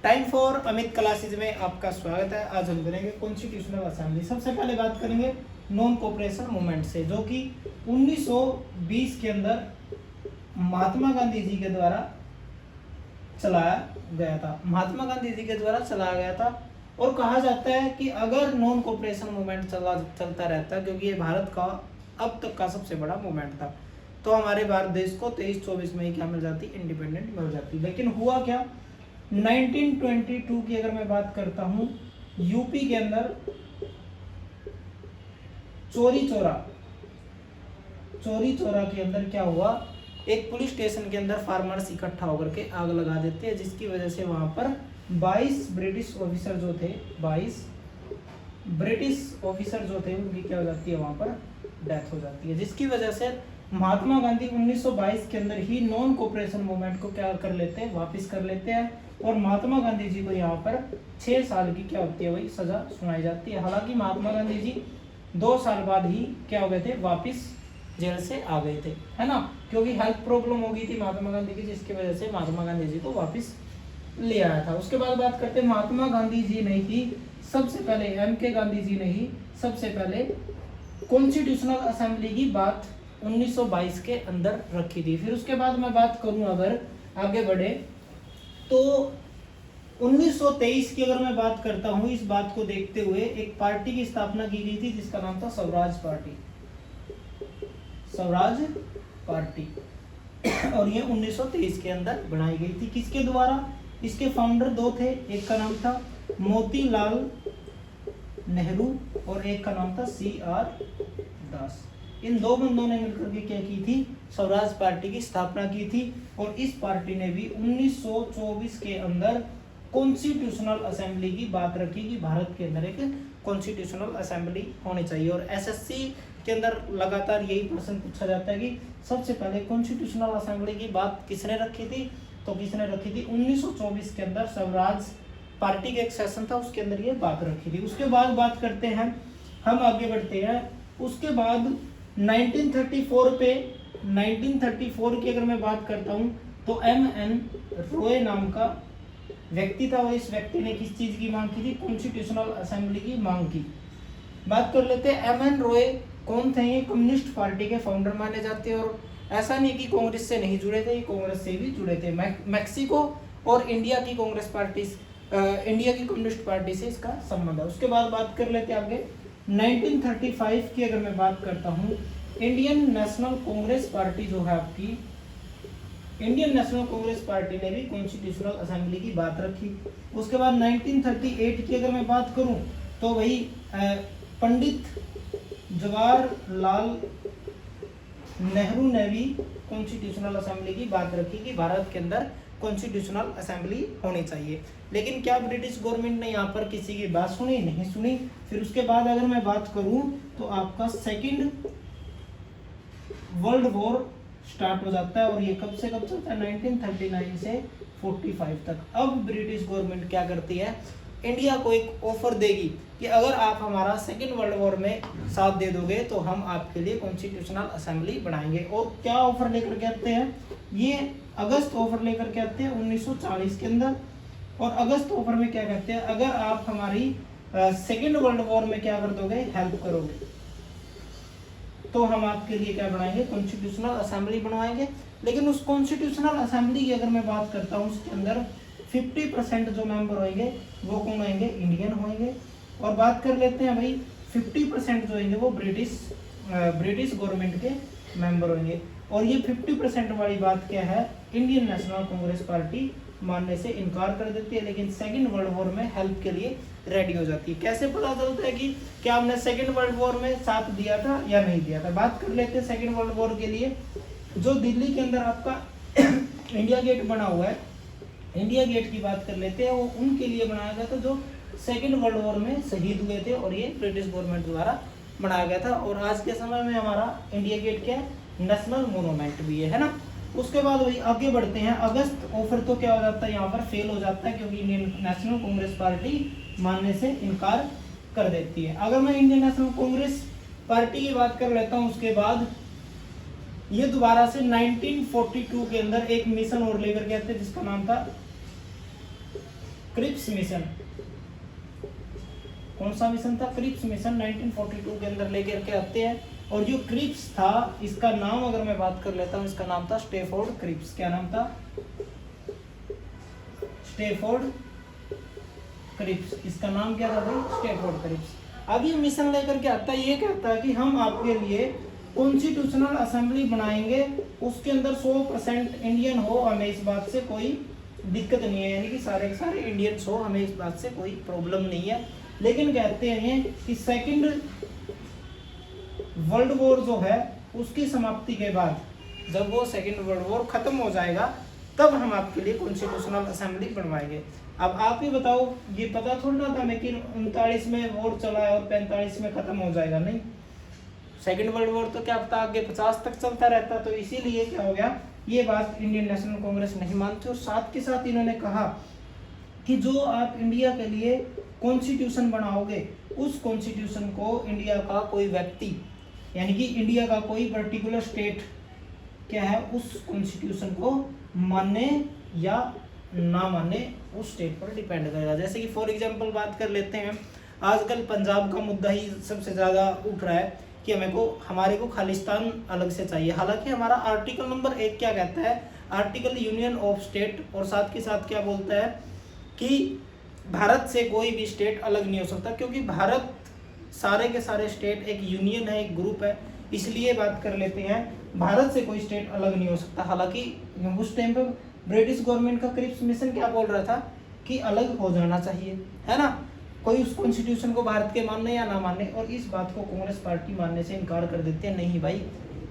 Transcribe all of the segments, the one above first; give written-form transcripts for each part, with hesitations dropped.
Time for Amit classes में आपका स्वागत है। आज हम करेंगे कॉन्स्टिट्यूशनल असेंबली। सबसे पहले बात करेंगे नॉन कोऑपरेशन मूवमेंट से, जो कि 1920 के अंदर महात्मा गांधी जी के द्वारा चलाया गया था। महात्मा गांधी जी के द्वारा चलाया गया था और कहा जाता है कि अगर नॉन कोऑपरेशन मूवमेंट चलता रहता, क्योंकि ये भारत का अब तक का सबसे बड़ा मूवमेंट था, तो हमारे भारत देश को 23-24 में ही क्या मिल जाती, इंडिपेंडेंट मिल जाती। लेकिन हुआ क्या, 1922 की अगर मैं बात करता हूं, यूपी के अंदर चोरी चौरा के अंदर क्या हुआ, एक पुलिस स्टेशन के अंदर फार्मर्स इकट्ठा होकर के आग लगा देते हैं, जिसकी वजह से वहां पर 22 ब्रिटिश ऑफिसर जो थे, 22 ब्रिटिश ऑफिसर जो थे, उनकी क्या हो जाती है, वहां पर डेथ हो जाती है। जिसकी वजह से महात्मा गांधी 1922 के अंदर ही नॉन कोऑपरेशन मूवमेंट को क्या कर लेते हैं, वापस कर लेते हैं। और महात्मा गांधी जी को यहाँ पर 6 साल की क्या होती है, वही सजा सुनाई जाती है। हालांकि महात्मा गांधी जी 2 साल बाद ही क्या हो गए थे, वापिस जेल से आ गए थे, है ना, क्योंकि हेल्थ प्रॉब्लम हो गई थी महात्मा गांधी की, जिसकी वजह से महात्मा गांधी जी को वापिस ले आया था। उसके बाद बात करते हैं, महात्मा गांधी जी ने ही सबसे पहले, MK गांधी जी ने ही सबसे पहले कॉन्स्टिट्यूशनल असेंबली की बात 1922 के अंदर रखी थी। फिर उसके बाद मैं बात करूं, अगर आगे बढ़े तो 1923 की अगर मैं बात करता हूं, इस बात को देखते हुए एक पार्टी की स्थापना की गई थी, जिसका नाम था स्वराज पार्टी। स्वराज पार्टी और ये 1923 के अंदर बनाई गई थी। किसके द्वारा? इसके फाउंडर 2 थे, एक का नाम था मोतीलाल नेहरू और एक का नाम था CR दास। इन 2 बंदों ने मिलकर के क्या की थी, स्वराज पार्टी की स्थापना की थी। और इस पार्टी ने भी 1924 के अंदर कॉन्स्टिट्यूशनल असेंबली की बात रखी कि भारत के अंदर एक कॉन्स्टिट्यूशनल असेंबली होनी चाहिए। और SSC के अंदर लगातार यही प्रश्न पूछा जाता है कि सबसे पहले कॉन्स्टिट्यूशनल असेंबली की बात किसने रखी थी, तो किसने रखी थी, 1924 के अंदर स्वराज पार्टी का एक सेशन था, उसके अंदर ये बात रखी थी। उसके बाद बात करते हैं, हम आगे बढ़ते हैं। उसके बाद 1934 की अगर मैं बात करता हूं, तो MN रॉय नाम का व्यक्ति था, और इस व्यक्ति ने किस चीज की मांग की थी, कॉन्स्टिट्यूशनल असेंबली की मांग की। बात कर लेते हैं, MN रॉय कौन थे, ये कम्युनिस्ट पार्टी के फाउंडर माने जाते हैं। और ऐसा नहीं कि कांग्रेस से नहीं जुड़े थे, ये कांग्रेस से भी जुड़े थे। मैक्सिको और इंडिया की कांग्रेस पार्टी, इंडिया की कम्युनिस्ट पार्टी से इसका संबंध है। उसके बाद बात कर लेते हैं आगे, 1935 की अगर मैं बात करता हूं, इंडियन नेशनल कांग्रेस पार्टी जो है आपकी, इंडियन नेशनल कांग्रेस पार्टी ने भी कॉन्स्टिट्यूशनल असेंबली की बात रखी। उसके बाद 1938 की अगर मैं बात करूं, तो वही पंडित जवाहरलाल नेहरू ने भी कॉन्स्टिट्यूशनल असेंबली की बात रखी कि भारत के अंदर कॉन्स्टिट्यूशनल असेंबली होनी चाहिए। लेकिन क्या ब्रिटिश गवर्नमेंट ने यहाँ पर किसी की बात सुनी? नहीं सुनी। फिर उसके बाद अगर मैं बात करूं, तो आपका सेकंड वर्ल्ड वॉर स्टार्ट हो जाता है, और ये कब से कब चलता है, 1939 से 45 तक। अब ब्रिटिश गवर्नमेंट क्या करती है, इंडिया को एक ऑफर देगी कि अगर आप हमारा सेकेंड वर्ल्ड वॉर में साथ दे दोगे, तो हम आपके लिए कॉन्स्टिट्यूशनल असेंबली बनाएंगे। और क्या ऑफर लेकर के आते हैं, ये अगस्त ऑफर लेकर के आते हैं 1940 के अंदर। और अगस्त ऑफर में क्या कहते हैं, अगर आप हमारी सेकेंड वर्ल्ड वॉर में क्या कर दोगे, हेल्प करोगे, तो हम आपके लिए क्या बनाएंगे, कॉन्स्टिट्यूशनल असेंबली बनवाएंगे। लेकिन उस कॉन्स्टिट्यूशनल असेंबली की अगर मैं बात करता हूँ, उसके अंदर 50% जो मेंबर होंगे वो कौन होंगे, इंडियन होंगे। और बात कर लेते हैं भाई, 50% जो होंगे वो ब्रिटिश गवर्नमेंट के मेंबर होंगे। और ये 50% वाली बात क्या है, इंडियन नेशनल कांग्रेस पार्टी मानने से इनकार कर देती है, लेकिन सेकेंड वर्ल्ड वॉर में हेल्प के लिए रेडी हो जाती है। कैसे पता चलता है कि क्या हमने सेकेंड वर्ल्ड वॉर में साथ दिया था या नहीं दिया था? बात कर लेते हैं सेकेंड वर्ल्ड वॉर के लिए, जो दिल्ली के अंदर आपका इंडिया गेट बना हुआ है, इंडिया गेट की बात कर लेते हैं, वो उनके लिए बनाया गया था जो सेकेंड वर्ल्ड वॉर में शहीद हुए थे, और ये ब्रिटिश गवर्नमेंट द्वारा बनाया गया था। और आज के समय में हमारा इंडिया गेट क्या है, नेशनल मोनूमेंट भी है ना। उसके बाद वही आगे बढ़ते हैं, अगस्त ऑफर तो क्या हो जाता है, यहाँ पर फेल हो जाता है, क्योंकि इंडियन नेशनल कांग्रेस पार्टी मानने से इनकार कर देती है। अगर मैं इंडियन नेशनल कांग्रेस पार्टी की बात कर लेता हूँ, उसके बाद ये दोबारा से 1942 के अंदर एक मिशन और लेकर के आते हैं, जिसका नाम था क्रिप्स मिशन, कौन सा मिशन था? क्रिप्स मिशन 1942 के अंदर लेकर के आते हैं। और जो क्रिप्स था इसका नाम अगर मैं बात कर लेता हूँ, इसका नाम था स्टैफोर्ड क्रिप्स। क्या नाम था? Stafford Cripps. इसका नाम क्या था भाई? Stafford Cripps. अब ये मिशन लेकर के आता है, ये कहता है कि हम आपके लिए कॉन्स्टिट्यूशनल असेंबली बनाएंगे, उसके अंदर 100% इंडियन हो, हमें इस बात से कोई दिक्कत नहीं है, यानी कि सारे के सारे इंडियंस हो, हमें इस बात से कोई प्रॉब्लम नहीं है। लेकिन कहते हैं कि सेकंड वर्ल्ड वॉर जो है उसकी समाप्ति के बाद, जब वो सेकंड वर्ल्ड वॉर खत्म हो जाएगा, तब हम आपके लिए कॉन्स्टिट्यूशनल असेंबली बनवाएंगे। अब आप ही बताओ, ये पता थोड़ा ना था हमें कि 39 में वॉर चला है और 45 में खत्म हो जाएगा? नहीं, सेकंड वर्ल्ड वॉर तो क्या पता आगे 50 तक चलता रहता। तो इसीलिए क्या हो गया, ये बात इंडियन नेशनल कांग्रेस नहीं मानती। और साथ के साथ इन्होंने कहा कि जो आप इंडिया के लिए कॉन्स्टिट्यूशन बनाओगे, उस कॉन्स्टिट्यूशन को इंडिया का कोई व्यक्ति, यानी कि इंडिया का कोई पर्टिकुलर स्टेट क्या है, उस कॉन्स्टिट्यूशन को माने या ना माने उस स्टेट पर डिपेंड करेगा। जैसे कि फॉर एग्जांपल बात कर लेते हैं, आजकल पंजाब का मुद्दा ही सबसे ज़्यादा उठ रहा है कि हमारे को खालिस्तान अलग से चाहिए। हालांकि हमारा आर्टिकल नंबर 1 क्या कहता है? आर्टिकल यूनियन ऑफ स्टेट, और साथ के साथ क्या बोलता है कि भारत से कोई भी स्टेट अलग नहीं हो सकता, क्योंकि भारत सारे के सारे स्टेट एक यूनियन है, एक ग्रुप है। इसलिए बात कर लेते हैं, भारत से कोई स्टेट अलग नहीं हो सकता। हालांकि उस टाइम पे ब्रिटिश गवर्नमेंट का क्रिप्स मिशन क्या बोल रहा था कि अलग हो जाना चाहिए, है ना, कोई उस कॉन्स्टिट्यूशन को भारत के मानने या ना मानने। और इस बात को कांग्रेस पार्टी मानने से इनकार कर देते हैं, नहीं भाई,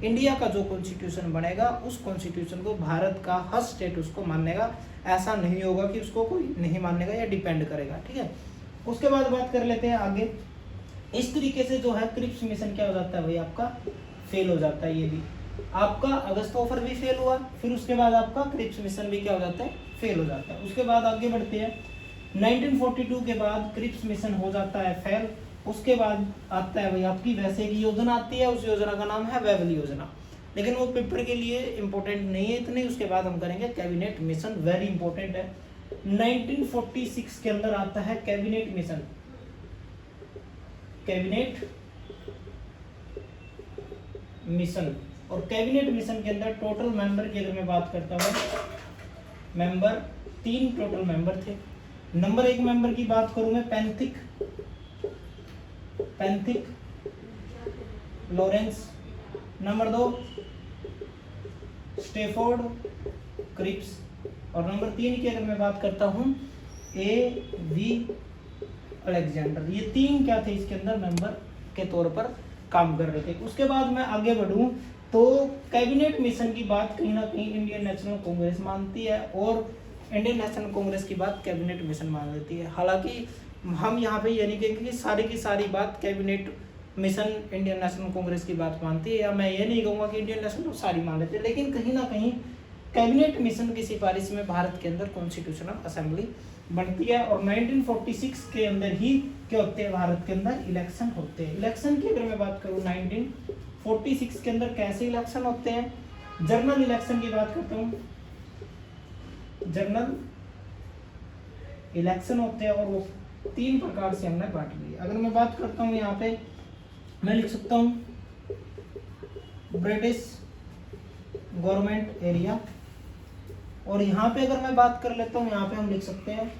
इंडिया का जो कॉन्स्टिट्यूशन बनेगा उस कॉन्स्टिट्यूशन को भारत का हर स्टेट उसको मानेगा, ऐसा नहीं होगा कि उसको कोई नहीं मानेगा या डिपेंड करेगा। ठीक है, उसके बाद बात कर लेते हैं आगे। इस तरीके से जो है क्रिप्स मिशन क्या हो जाता है भाई, आपका फेल हो जाता है। ये भी आपका अगस्त ऑफर भी फेल हुआ, फिर उसके बाद आपका क्रिप्स मिशन भी क्या हो जाता है, फेल हो जाता है। उसके बाद आगे बढ़ते हैं, 1942 के बाद क्रिप्स मिशन हो जाता है फेल। उसके बाद आता है भाई आपकी वैसे की योजना आती है, उस योजना का नाम है वेवल योजना, लेकिन वो पेपर के लिए इंपॉर्टेंट नहीं है इतनी। उसके बाद हम करेंगे कैबिनेट मिशन, वेरी इंपॉर्टेंट है। 1946 के अंदर आता है कैबिनेट मिशन, कैबिनेट मिशन। और कैबिनेट मिशन के अंदर टोटल मेंबर की अगर मैं बात करता हूँ, मेंबर 3 टोटल मेंबर थे। नंबर 1 मेंबर की बात करूं मैं, Pethick Lawrence. Number 2 Stafford Cripps. और नंबर 3 की अगर मैं बात करता हूं, A.V. अलेक्जेंडर। ये 3 क्या थे इसके अंदर मेंबर के तौर पर काम कर रहे थे। उसके बाद मैं आगे बढ़ूं तो कैबिनेट मिशन की बात कहीं ना कहीं इंडियन नेशनल कांग्रेस मानती है और इंडियन नेशनल कांग्रेस की बात कैबिनेट मिशन मान लेती है। हालांकि हम यहाँ पे ये नहीं कहेंगे कि सारी की सारी बात cabinet mission Indian national Congress की बात मानती है, या मैं ये नहीं कहूँगा कि इंडियन नेशनल सारी मान लेते हैं, लेकिन कहीं ना कहीं कैबिनेट मिशन की सिफारिश में भारत के अंदर कॉन्स्टिट्यूशनल असेंबली बनती है। और 1946 के अंदर ही क्या होते हैं, भारत के अंदर इलेक्शन होते हैं। इलेक्शन की अगर मैं बात करूँ 1946 के अंदर कैसे इलेक्शन होते हैं, जनरल इलेक्शन की बात करता हूँ, जनरल इलेक्शन होते हैं और वो 3 प्रकार से हमने बांट लिया। अगर मैं बात करता हूँ यहाँ पे मैं लिख सकता हूँ ब्रिटिश गवर्नमेंट एरिया, और यहाँ पे अगर मैं बात कर लेता हूँ, यहाँ पे हम लिख सकते हैं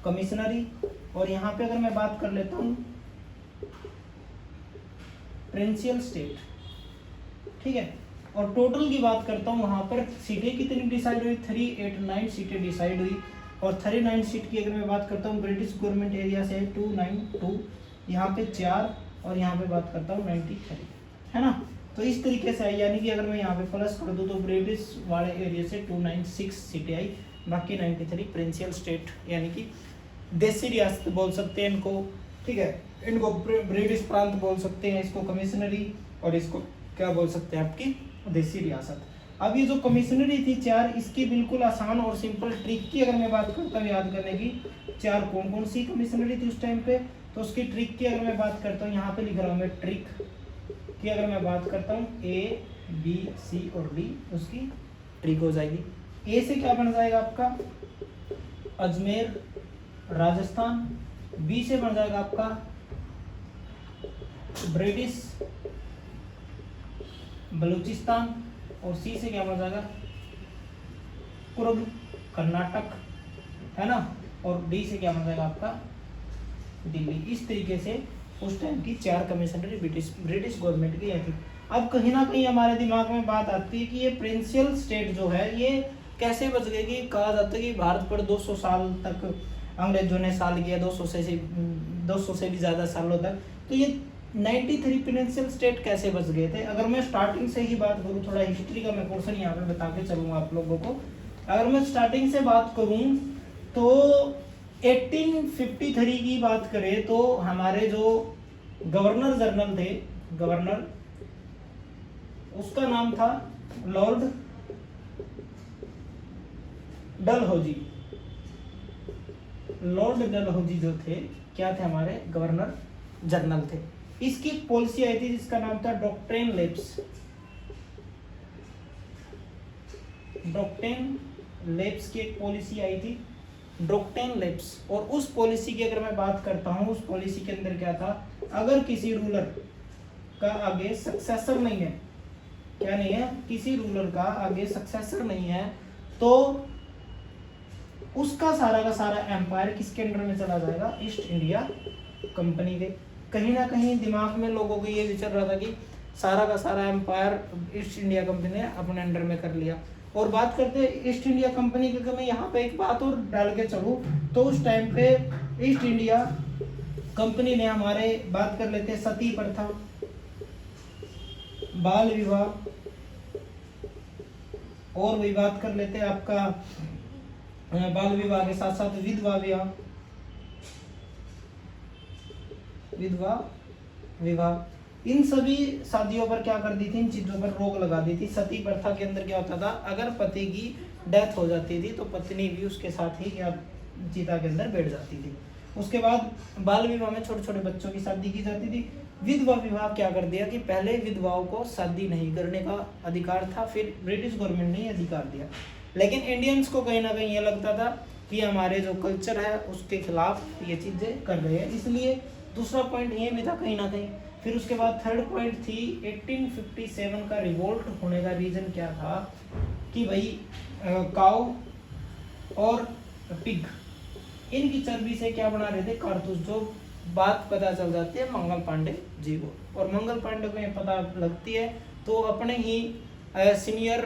कमिश्नरी, और यहाँ पे अगर मैं बात कर लेता हूँ प्रिंसिपल स्टेट। ठीक है, और टोटल की बात करता हूँ, वहाँ पर सीटें कितनी डिसाइड हुई, 389 सीटें डिसाइड हुई। और 39 सीट की अगर मैं बात करता हूँ ब्रिटिश गवर्नमेंट एरिया से 292, यहाँ पे 4, और यहाँ पे बात करता हूँ 93, है ना। तो इस तरीके से आई, यानी कि अगर मैं यहाँ पे प्लस कर दूँ तो ब्रिटिश वाले एरिया से 296 सीटें आई, बाकी 93 प्रिंसिपल स्टेट, यानी कि देसी रियासत बोल सकते हैं इनको। ठीक है, इनको ब्रिटिश प्रांत बोल सकते हैं, इसको कमिश्नरी, और इसको क्या बोल सकते हैं आपकी देसी रियासत। अब ये जो कमिश्नरी थी 4, इसकी बिल्कुल आसान और सिंपल ट्रिक की अगर मैं बात करता हूँ याद करने की, 4 कौन कौन सी कमिश्नरी थी उस टाइम पे, तो उसकी ट्रिक की अगर मैं बात करता हूँ, यहाँ पे लिख रहा हूँ मैं ट्रिक की अगर मैं बात करता हूँ, A, B, C और D, उसकी ट्रिक हो जाएगी। A से क्या बन जाएगा आपका अजमेर, राजस्थान, बी से बन जाएगा आपका ब्रिटिश बलूचिस्तान, और सी से क्या बन जाएगा कुर्ग कर्नाटक, है ना, और डी से क्या बन जाएगा आपका दिल्ली। इस तरीके से उस टाइम की 4 कमिश्नरी ब्रिटिश गवर्नमेंट की थी। अब कहीं ना कहीं हमारे दिमाग में बात आती है कि ये प्रिंसिपल स्टेट जो है ये कैसे बच गए, कि कहा जाता है कि भारत पर 200 साल तक अंग्रेजों ने शासन किया, 200 से भी ज़्यादा सालों तक, तो ये 93 प्रिंसिपल स्टेट कैसे बच गए थे। अगर मैं स्टार्टिंग से ही बात करूँ, थोड़ा हिस्ट्री का मैं पोर्शन यहाँ पे बता के चलूँगा आप लोगों को। अगर मैं स्टार्टिंग से बात करूँ तो 1853 की बात करें तो हमारे जो गवर्नर जनरल थे, गवर्नर, उसका नाम था लॉर्ड डलहौजी। लॉर्ड डलहौजी जो थे क्या थे, हमारे गवर्नर जनरल थे। इसकी पॉलिसी आई थी जिसका नाम था डॉक्ट्रिन लेप्स। डॉक्ट्रिन लेप्स की एक पॉलिसी आई थी, डॉक्ट्रिन लेप्स। और उस पॉलिसी की अगर मैं बात करता हूं, उस पॉलिसी के अंदर क्या था, अगर किसी रूलर का आगे सक्सेसर नहीं है, क्या नहीं है, किसी रूलर का आगे सक्सेसर नहीं है, तो उसका सारा का सारा एम्पायर किसके अंडर में चला जाएगा, ईस्ट इंडिया कंपनी के। कहीं ना कहीं दिमाग में लोगों को ये विचार रहा था कि सारा का सारा एम्पायर ईस्ट इंडिया कंपनी ने अपने अंडर में कर लिया। और बात करते हैं ईस्ट इंडिया कंपनी की, मैं यहाँ पे एक बात और डाल के चलूँ तो उस टाइम पे ईस्ट इंडिया कंपनी ने हमारे, बात कर लेते हैं सती प्रथा, बाल विवाह, और वही बात कर लेते हैं आपका बाल विवाह के साथ साथ विधवा विवाह, इन सभी शादियों पर क्या कर दी थी, इन चीजों पर रोक लगा दी थी। सती प्रथा के अंदर क्या होता था, अगर पति की डेथ हो जाती थी तो पत्नी भी उसके साथ ही क्या चिता के अंदर बैठ जाती थी। उसके बाद बाल विवाह में छोटे छोटे बच्चों की शादी की जाती थी। विधवा विवाह क्या कर दिया कि पहले विधवाओं को शादी नहीं करने का अधिकार था, फिर ब्रिटिश गवर्नमेंट ने अधिकार दिया। लेकिन इंडियंस को कहीं ना कहीं ये लगता था कि हमारे जो कल्चर है उसके खिलाफ ये चीजें कर रहे हैं, इसलिए दूसरा पॉइंट ये भी था कहीं ना कहीं। फिर उसके बाद थर्ड पॉइंट थी 1857 का रिवोल्ट होने का रीजन क्या था कि भाई काऊ और पिग, इनकी चर्बी से क्या बना रहे थे, कारतूस, जो बात पता चल जाती है मंगल पांडे जी को। और मंगल पांडे को ये पता लगती है तो अपने ही सीनियर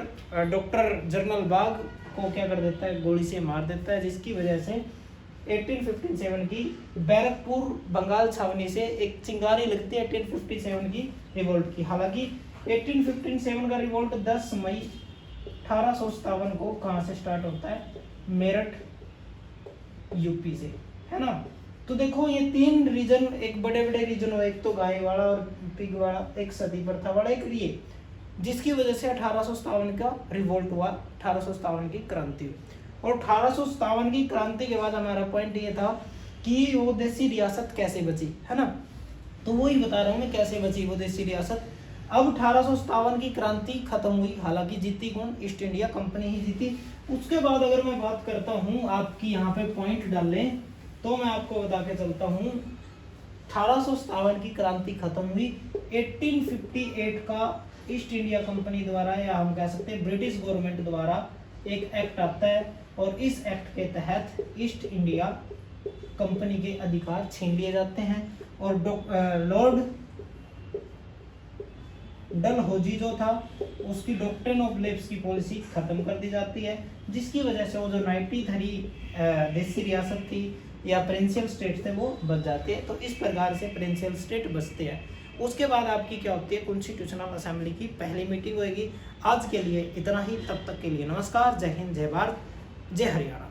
डॉक्टर जनरल बाग को क्या कर देता है, गोली से मार देता है, जिसकी वजह से 1857 की बैरकपुर बंगाल छावनी से एक चिंगारी लगती है 1857 की रिवोल्ट की। हालांकि 1857 का रिवोल्ट 10 मई 1857 को कहां से स्टार्ट होता है, मेरठ यूपी से, है ना। तो देखो ये 3 रीजन, एक बड़े बड़े रीजन हो, एक तो गाय वाला और पिग वाला, एक सती प्रथा वाला, एक ये, जिसकी वजह से 1857 का रिवोल्ट हुआ, 1857 की क्रांति हुई। और 1857 की क्रांति के बाद हमारा पॉइंट ये था कि वो देसी रियासत कैसे बची, है ना। तो वही बता रहा हूँ मैं, कैसे बची वो देसी रियासत। अब 1857 की क्रांति खत्म हुई, हालांकि जीती कौन, ईस्ट इंडिया कंपनी ही जीती। उसके बाद अगर मैं बात करता हूँ, आपकी यहाँ पे पॉइंट डाल लें तो मैं आपको बता के चलता हूँ, 1857 की क्रांति खत्म हुई, 1858 का ईस्ट इंडिया कंपनी द्वारा, या हम कह सकते हैं ब्रिटिश गवर्नमेंट द्वारा एक एक्ट आता है, और इस एक्ट के तहत ईस्ट इंडिया कंपनी के अधिकार छीन लिए जाते हैं, और लॉर्ड डलहौजी जो था उसकी डॉक्ट्रिन ऑफ लेप्स की पॉलिसी खत्म कर दी जाती है, जिसकी वजह से वो जो 93 देसी रियासत थी या प्रिंसिपल स्टेट थे वो बच जाते हैं। तो इस प्रकार से प्रिंसिपल स्टेट बचते हैं। उसके बाद आपकी क्या होती है, कॉन्स्टिट्यूशनल असेंबली की पहली मीटिंग होगी। आज के लिए इतना ही, तब तक के लिए नमस्कार, जय हिंद, जय भारत, जय हरियाणा।